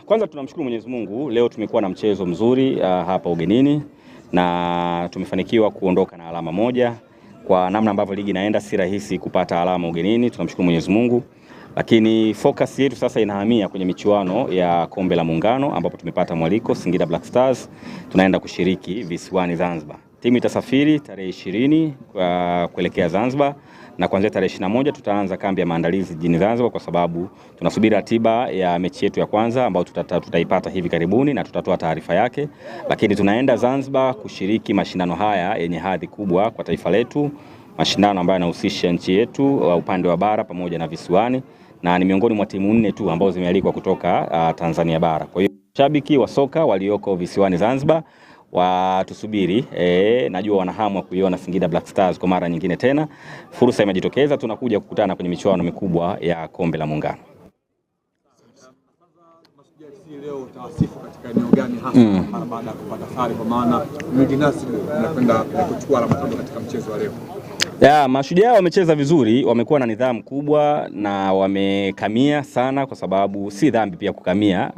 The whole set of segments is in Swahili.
Kwanza tunamshukuru Mwenyezi Mungu, leo tumekuwa na mchezo mzuri hapa ugenini na tumefanikiwa kuondoka na alama moja. Kwa namna ambavyo ligi inaenda si rahisi kupata alama ugenini, tunamshukuru Mwenyezi Mungu. Lakini focus yetu sasa inahamia kwenye michuano ya Kombe la Muungano ambapo tumepata mwaliko Singida Black Stars, tunaenda kushiriki visiwani Zanzibar. Timu itasafiri tarehe 20 kuelekea Zanzibar na kuanzia tarehe 21 tutaanza kambi ya maandalizi jijini Zanzibar, kwa sababu tunasubiri ratiba ya mechi yetu ya kwanza ambayo tutaipata hivi karibuni na tutatoa taarifa yake. Lakini tunaenda Zanzibar kushiriki mashindano haya yenye hadhi kubwa kwa taifa letu, mashindano ambayo yanahusisha nchi yetu upande wa bara pamoja na visiwani, na ni miongoni mwa timu 4 tu ambazo zimealikwa kutoka Tanzania bara. Kwa hiyo shabiki wa soka walioko visiwani Zanzibar watusubiri, najua wanahamu kuiona Singida Black Stars kwa mara nyingine tena. Fursa imejitokeza, tunakuja kukutana kwenye michuano mikubwa ya Kombe la Muungano. Leo utawasifu katika eneo gani hasa mara baada ya kupata sare, kwa maana Mdinasi unakwenda kuchukua alama tano katika mchezo wa leo? Mashujaa wamecheza vizuri, wamekuwa na nidhamu kubwa na wamekamia sana, kwa sababu si dhambi pia kukamia.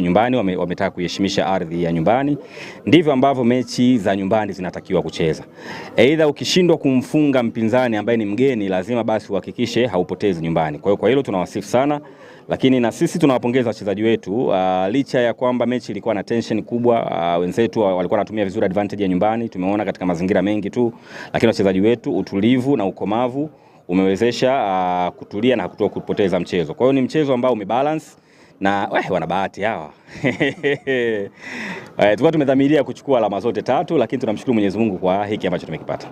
Nyumbani wametaka kuheshimisha ardhi ya nyumbani. Ndivyo ambavyo mechi za nyumbani zinatakiwa kucheza. Aidha ukishindwa kumfunga mpinzani ambaye ni mgeni, lazima basi uhakikishe haupotezi nyumbani. Kwa hiyo kwa hilo tunawasifu sana, lakini na sisi tunawapongeza wachezaji wetu. Licha ya kwamba mechi ilikuwa na tension kubwa, wenzetu walikuwa wanatumia vizuri advantage ya nyumbani, tumeona katika mazingira mengi tu, lakini wachezaji wetu utulivu na ukomavu umewezesha kutulia na kupoteza mchezo. Kwa hiyo ni mchezo ambao umebalance na wana bahati hawa. Tulikuwa tumedhamiria kuchukua alama zote 3, lakini tunamshukuru Mwenyezi Mungu kwa hiki ambacho tumekipata.